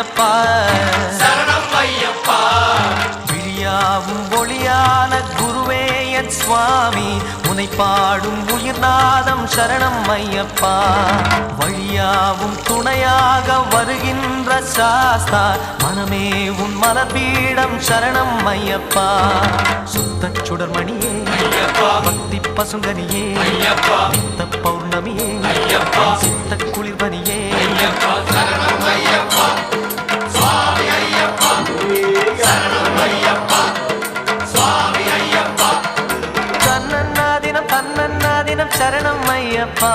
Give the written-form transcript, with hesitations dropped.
ஐயப்பா சரணம் ஐயப்பா. விழியாவும் ஒளியான குருவே என் சுவாமி உனை பாடும் உயிர்நாதம் சரணம் ஐயப்பா வழியாவும் துணையாக வருகின்ற சாஸ்தா மனமே உன் மலபீடம் சரணம் ஐயப்பா சுத்த சுடர்மணியே பக்தி பசுங்கனியே நித்த பௌர்ணமியே சித்த குளிர்வனியே சரணம் ஐயப்பா. சுவாமி ஐயப்பா. சரணம் ஐயப்பா. சுவாமி ஐயப்பா. தன்னன்னாதினம் தன்னன்னாதினம் சரணம் ஐயப்பா